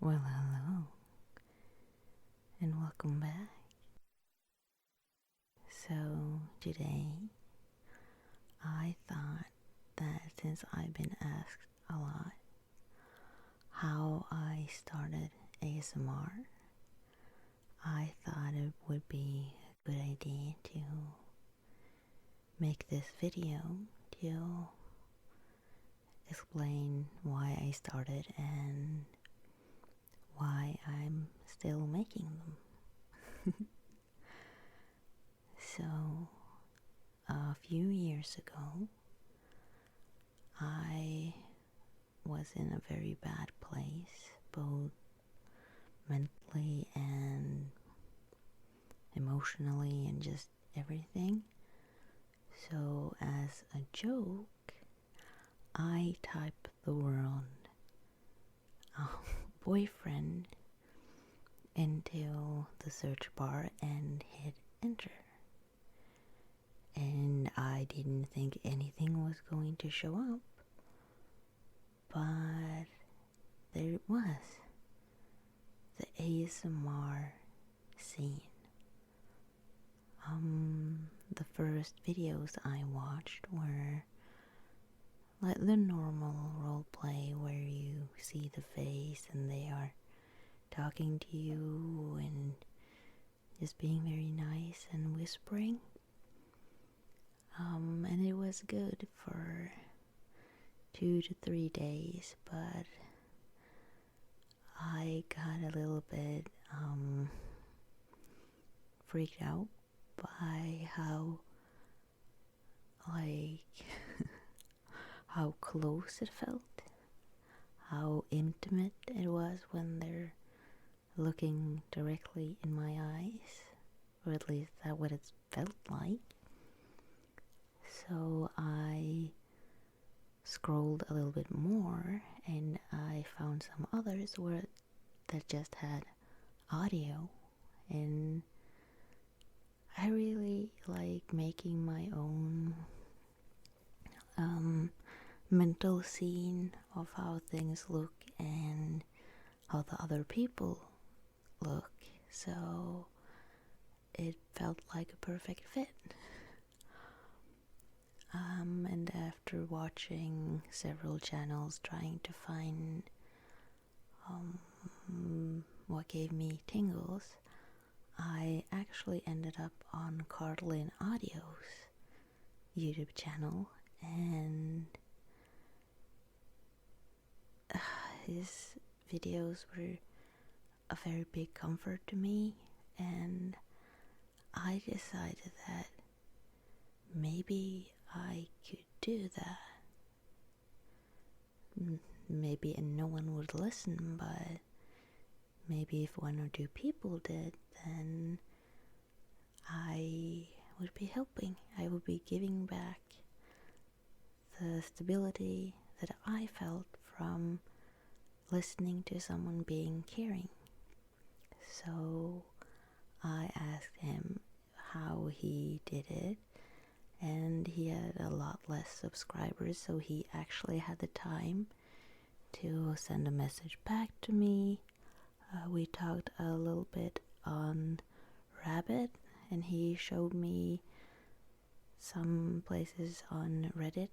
Well, hello, and welcome back. So, today, I thought that since I've been asked a lot how I started ASMR, I thought it would be a good idea to make this video to explain why I started and why I'm still making them. So, a few years ago, I was in a very bad place, both mentally and emotionally and just everything. So, as a joke, I typed the word boyfriend into the search bar and hit enter. And I didn't think anything was going to show up, but there it was, the ASMR scene. The first videos I watched were like the normal roleplay where you see the face and they are talking to you and just being very nice and whispering. And it was good for 2 to 3 days, but I got a little bit freaked out by how how close it felt, how intimate it was when they're looking directly in my eyes, or at least that's what it felt like. So I scrolled a little bit more and I found some others that just had audio, and I really like making my own mental scene of how things look and how the other people look, so it felt like a perfect fit. And after watching several channels trying to find what gave me tingles, I actually ended up on Cardlin Audio's YouTube channel, and his videos were a very big comfort to me, and I decided that maybe I could do that. Maybe no one would listen, but maybe if 1 or 2 people did, then I would be helping. I would be giving back the stability that I felt from listening to someone being caring. So I asked him how he did it, and he had a lot less subscribers, so he actually had the time to send a message back to me. We talked a little bit on Rabbit, and he showed me some places on Reddit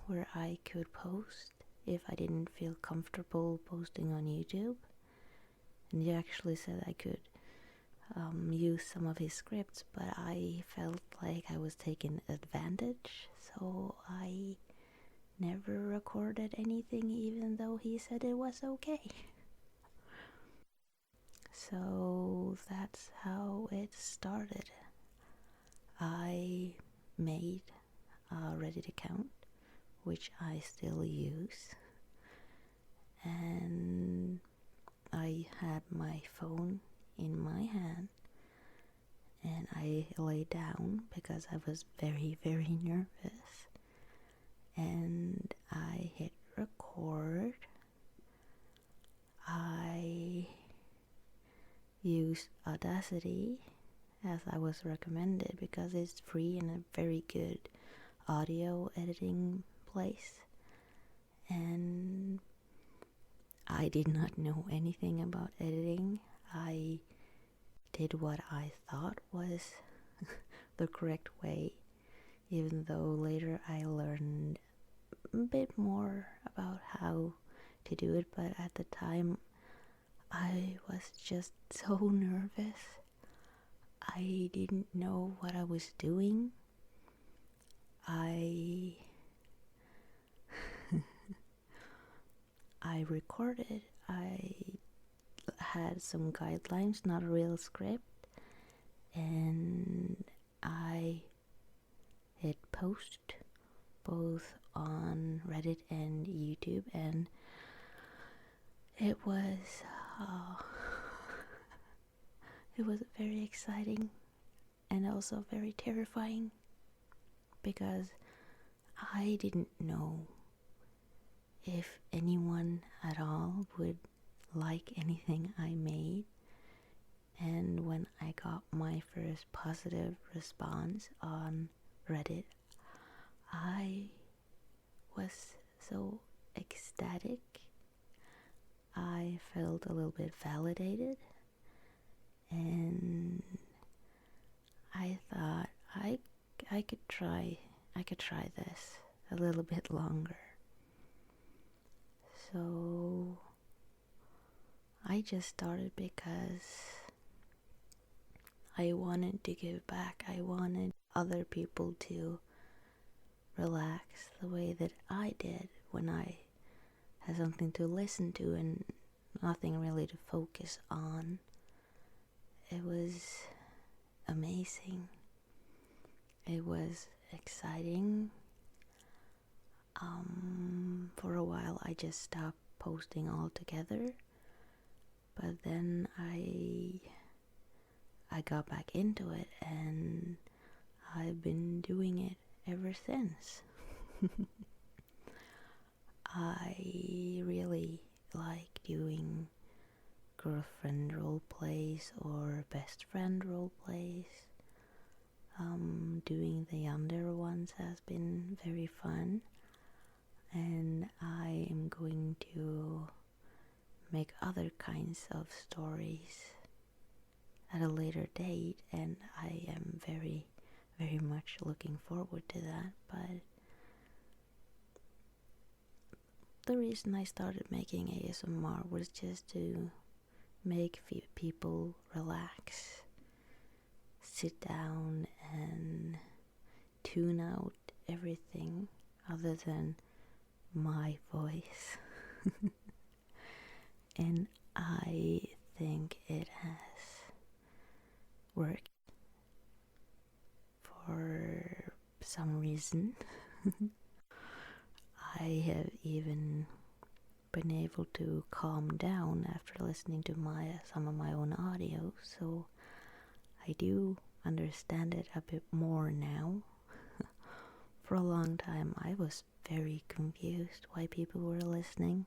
where I could post if I didn't feel comfortable posting on YouTube. And he actually said I could use some of his scripts, but I felt like I was taken advantage, so I never recorded anything even though he said it was okay. So that's how it started. I made a Reddit account, which I still use, and I had my phone in my hand and I lay down because I was very, very nervous, and I hit record. I used Audacity as I was recommended because it's free and a very good audio editing place, and I I did not know anything about editing. I did what I thought was the correct way, even though later I learned a bit more about how to do it, but at the time I was just so nervous. I didn't know what I was doing. I recorded. I had some guidelines, not a real script, and I hit post both on Reddit and YouTube, and it was very exciting and also very terrifying, because I didn't know if anyone at all would like anything I made. And when I got my first positive response on Reddit, I was so ecstatic. I felt a little bit validated, and I thought I could try this a little bit longer. So I just started because I wanted to give back. I wanted other people to relax the way that I did when I had something to listen to and nothing really to focus on. It was amazing. It was exciting. For a while I just stopped posting altogether, but then I got back into it, and I've been doing it ever since. I really like doing girlfriend role plays or best friend role plays. Doing the younger ones has been very fun, and I am going to make other kinds of stories at a later date, and I am very, very much looking forward to that. But the reason I started making ASMR was just to make people relax, sit down and tune out everything other than my voice. And I think it has worked for some reason. I have even been able to calm down after listening to some of my own audio, so I do understand it a bit more now. For a long time I was very confused why people were listening,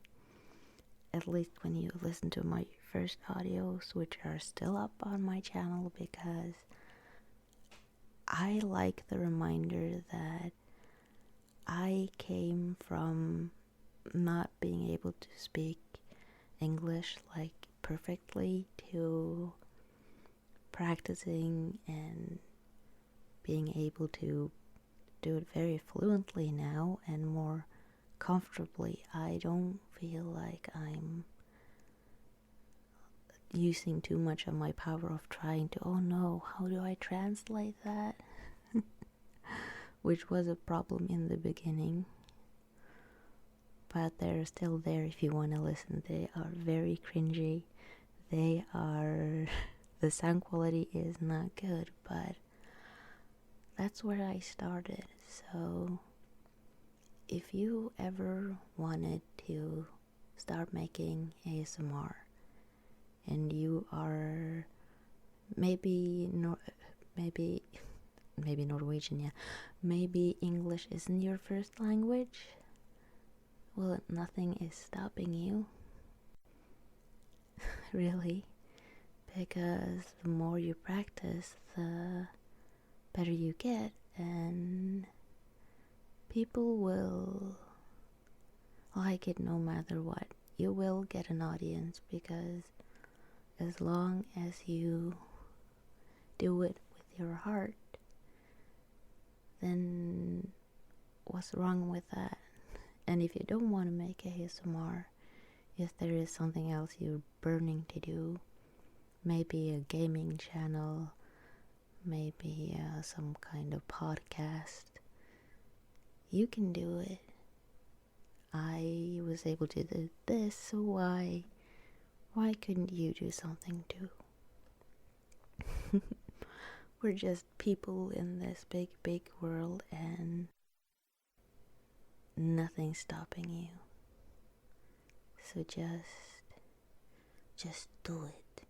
at least when you listen to my first audios, which are still up on my channel, because I like the reminder that I came from not being able to speak English like perfectly to practicing and being able to do it very fluently now and more comfortably. I don't feel like I'm using too much of my power of trying to, oh no, how do I translate that? Which was a problem in the beginning. But they're still there if you want to listen. They are very cringy. They are... the sound quality is not good, but that's where I started. So if you ever wanted to start making ASMR and you are maybe Norwegian, yeah, maybe English isn't your first language, well, nothing is stopping you. Really, because the more you practice, the better you get, and people will like it no matter what. you will get an audience, because as long as you do it with your heart, then what's wrong with that? And if you don't want to make ASMR, if there is something else you're burning to do, maybe a gaming channel, maybe some kind of podcast, you can do it. I was able to do this, so why couldn't you do something too? We're just people in this big, big world, and nothing's stopping you. So just do it.